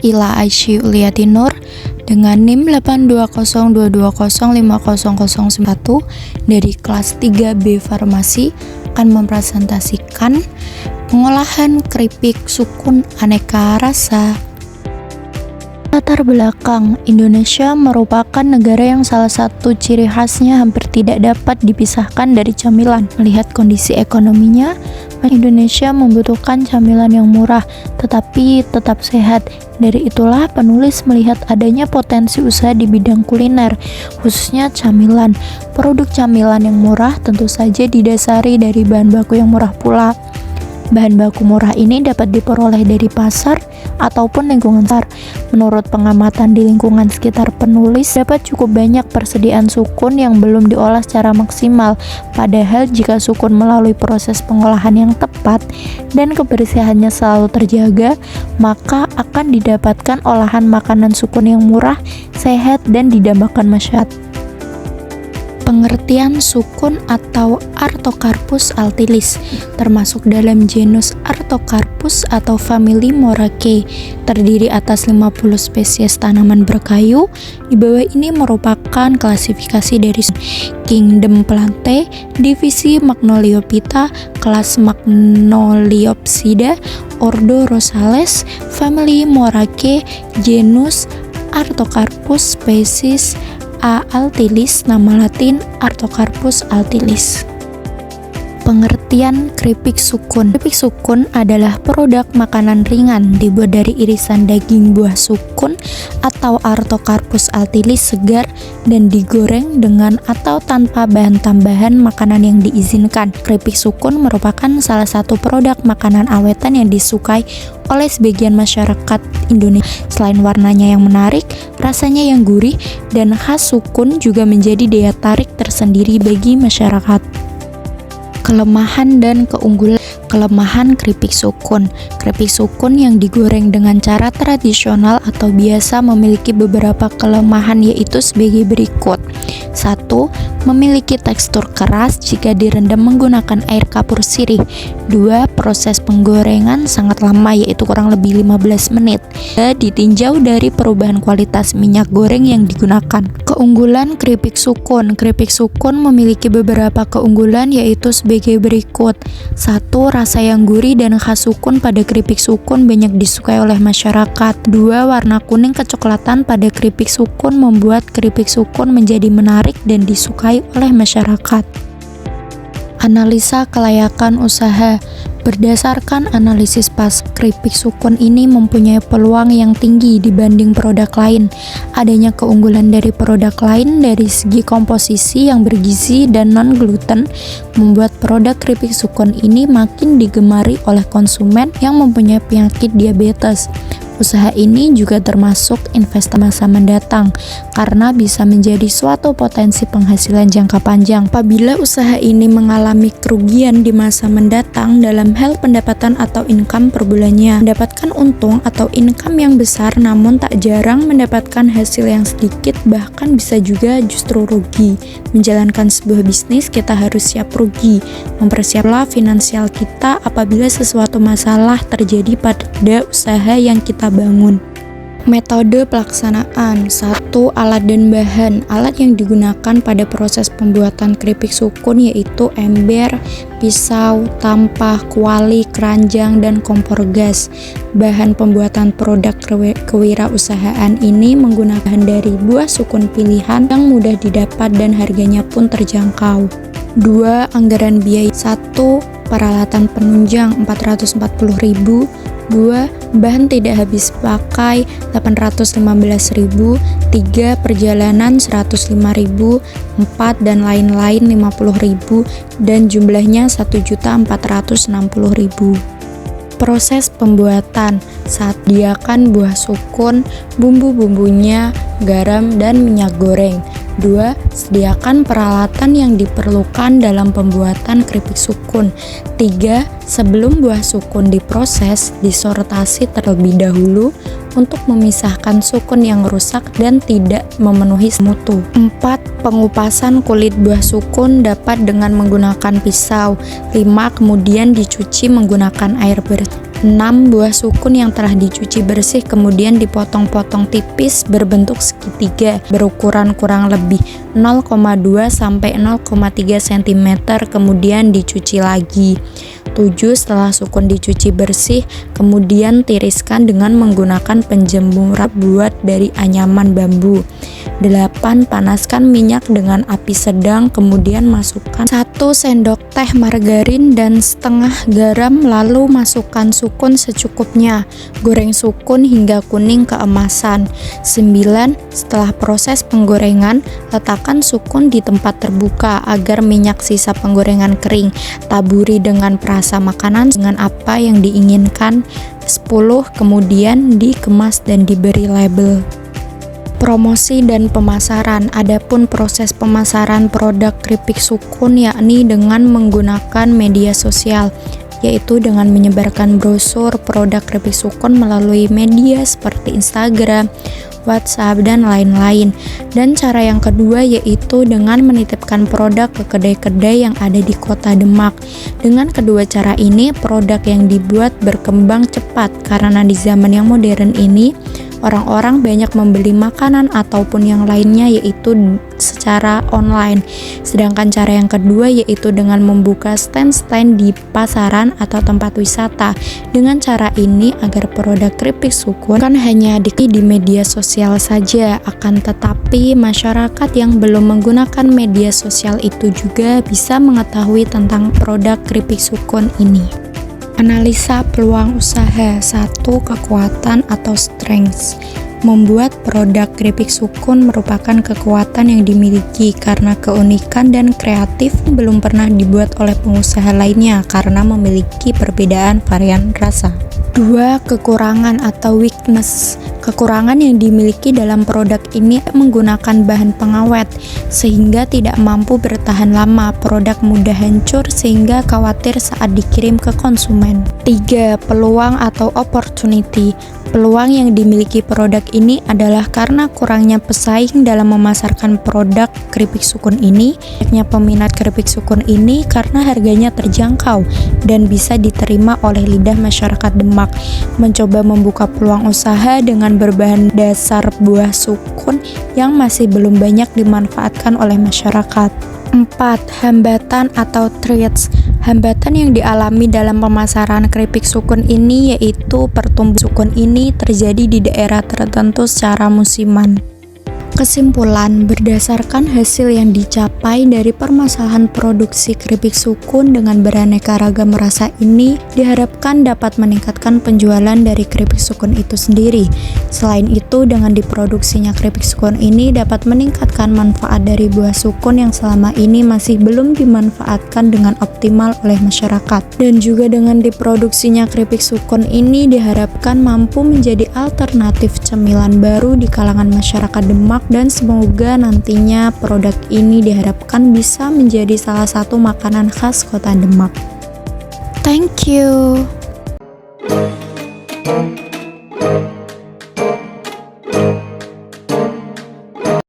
Ila Aisyah Uliati Nur dengan NIM 82022050001 dari kelas 3B Farmasi akan mempresentasikan pengolahan keripik sukun aneka rasa. Latar belakang, Indonesia merupakan negara yang salah satu ciri khasnya hampir tidak dapat dipisahkan dari camilan. Melihat kondisi ekonominya, Indonesia membutuhkan camilan yang murah tetapi tetap sehat. Dari itulah penulis melihat adanya potensi usaha di bidang kuliner, khususnya camilan. Produk camilan yang murah tentu saja didasari dari bahan baku yang murah pula. Bahan baku murah ini dapat diperoleh dari pasar ataupun lingkungan sekitar. Menurut pengamatan di lingkungan sekitar penulis, dapat cukup banyak persediaan sukun yang belum diolah secara maksimal. Padahal jika sukun melalui proses pengolahan yang tepat dan kebersihannya selalu terjaga, maka akan didapatkan olahan makanan sukun yang murah, sehat, dan didambakan masyarakat. Pengertian sukun atau Artocarpus altilis termasuk dalam genus Artocarpus atau famili Moraceae, terdiri atas 50 spesies tanaman berkayu. Di bawah ini merupakan klasifikasi dari Kingdom Plantae, divisi Magnoliophyta, kelas Magnoliopsida, ordo Rosales, famili Moraceae, genus Artocarpus, spesies A. altilis, nama latin Artocarpus altilis. Pengertian keripik sukun. Keripik sukun adalah produk makanan ringan dibuat dari irisan daging buah sukun atau Artocarpus altilis segar dan digoreng dengan atau tanpa bahan tambahan makanan yang diizinkan. Keripik sukun merupakan salah satu produk makanan awetan yang disukai oleh sebagian masyarakat Indonesia. Selain warnanya yang menarik, rasanya yang gurih dan khas sukun juga menjadi daya tarik tersendiri bagi masyarakat. Kelemahan dan keunggulan. Kelemahan keripik sukun. Keripik sukun yang digoreng dengan cara tradisional atau biasa memiliki beberapa kelemahan, yaitu sebagai berikut. 1. Memiliki tekstur keras jika direndam menggunakan air kapur sirih. 2. Proses penggorengan sangat lama, yaitu kurang lebih 15 menit. 3. Ditinjau dari perubahan kualitas minyak goreng yang digunakan. Keunggulan keripik sukun. Keripik sukun memiliki beberapa keunggulan, yaitu sebagai berikut. 1. Rasa yang gurih dan khas sukun pada keripik sukun banyak disukai oleh masyarakat. 2. Warna kuning kecoklatan pada keripik sukun membuat keripik sukun menjadi menarik dan disukai oleh masyarakat. Analisa kelayakan usaha. Berdasarkan analisis pas, keripik sukun ini mempunyai peluang yang tinggi dibanding produk lain. Adanya keunggulan dari produk lain dari segi komposisi yang bergizi dan non-gluten membuat produk keripik sukun ini makin digemari oleh konsumen yang mempunyai penyakit diabetes. Usaha ini juga termasuk investasi masa mendatang karena bisa menjadi suatu potensi penghasilan jangka panjang. Apabila usaha ini mengalami kerugian di masa mendatang dalam hal pendapatan atau income per bulannya, mendapatkan untung atau income yang besar namun tak jarang mendapatkan hasil yang sedikit, bahkan bisa juga justru rugi. Menjalankan sebuah bisnis kita harus siap rugi, mempersiapkan finansial kita apabila sesuatu masalah terjadi pada usaha yang kita bangun. Metode pelaksanaan. 1. Alat dan bahan. Alat yang digunakan pada proses pembuatan keripik sukun yaitu ember, pisau, tampah, kuali, keranjang, dan kompor gas. Bahan pembuatan produk kewirausahaan ini menggunakan dari buah sukun pilihan yang mudah didapat dan harganya pun terjangkau. 2. Anggaran biaya. 1. Peralatan penunjang 440.000. 2. Bahan tidak habis pakai 815.000. 3. Perjalanan 105.000. 4. Dan lain-lain 50.000 dan jumlahnya 1.460.000. Proses pembuatan. Sediakan buah sukun, bumbu-bumbunya, garam, dan minyak goreng. 2. Sediakan peralatan yang diperlukan dalam pembuatan keripik sukun. 3. Sebelum buah sukun diproses, disortasi terlebih dahulu untuk memisahkan sukun yang rusak dan tidak memenuhi mutu. 4. Pengupasan kulit buah sukun dapat dengan menggunakan pisau. 5. Kemudian dicuci menggunakan air bersih. 6 buah sukun yang telah dicuci bersih kemudian dipotong-potong tipis berbentuk segitiga berukuran kurang lebih 0,2 sampai 0,3 cm kemudian dicuci lagi. 7 setelah sukun dicuci bersih kemudian tiriskan dengan menggunakan penjemur buat dari anyaman bambu. 8 panaskan minyak dengan api sedang kemudian masukkan 1 sendok teh margarin dan setengah garam lalu masukkan sukun secukupnya. Goreng sukun hingga kuning keemasan. 9 setelah proses penggorengan letakkan sukun di tempat terbuka agar minyak sisa penggorengan kering. Taburi dengan perasa makanan dengan apa yang diinginkan. 10 kemudian dikemas dan diberi label. Promosi dan pemasaran. Adapun proses pemasaran produk keripik sukun yakni dengan menggunakan media sosial, yaitu dengan menyebarkan brosur produk keripik sukun melalui media seperti Instagram, WhatsApp, dan lain-lain. Dan cara yang kedua yaitu dengan menitipkan produk ke kedai-kedai yang ada di kota Demak. Dengan kedua cara ini, produk yang dibuat berkembang cepat karena di zaman yang modern ini orang-orang banyak membeli makanan ataupun yang lainnya yaitu secara online. Sedangkan cara yang kedua yaitu dengan membuka stand-stand di pasaran atau tempat wisata. Dengan cara ini agar produk keripik sukun kan hanya di media sosial saja, akan tetapi masyarakat yang belum menggunakan media sosial itu juga bisa mengetahui tentang produk keripik sukun ini. Analisa peluang usaha. 1. Kekuatan atau strengths. Membuat produk keripik sukun merupakan kekuatan yang dimiliki karena keunikan dan kreatif belum pernah dibuat oleh pengusaha lainnya karena memiliki perbedaan varian rasa. 2. Kekurangan atau weakness. Kekurangan yang dimiliki dalam produk ini menggunakan bahan pengawet sehingga tidak mampu bertahan lama. Produk mudah hancur sehingga khawatir saat dikirim ke konsumen. 3. Peluang atau opportunity. Peluang yang dimiliki produk ini adalah karena kurangnya pesaing dalam memasarkan produk keripik sukun ini. Banyaknya peminat keripik sukun ini karena harganya terjangkau dan bisa diterima oleh lidah masyarakat Demak. Mencoba membuka peluang usaha dengan berbahan dasar buah sukun yang masih belum banyak dimanfaatkan oleh masyarakat. 4. Hambatan atau threats. Hambatan yang dialami dalam pemasaran keripik sukun ini yaitu pertumbuhan sukun ini terjadi di daerah tertentu secara musiman. Kesimpulan, berdasarkan hasil yang dicapai dari permasalahan produksi keripik sukun dengan beraneka ragam rasa ini, diharapkan dapat meningkatkan penjualan dari keripik sukun itu sendiri. Selain itu, dengan diproduksinya keripik sukun ini dapat meningkatkan manfaat dari buah sukun yang selama ini masih belum dimanfaatkan dengan optimal oleh masyarakat. Dan juga dengan diproduksinya keripik sukun ini diharapkan mampu menjadi alternatif cemilan baru di kalangan masyarakat Demak, dan semoga nantinya produk ini diharapkan bisa menjadi salah satu makanan khas kota Demak. Thank you.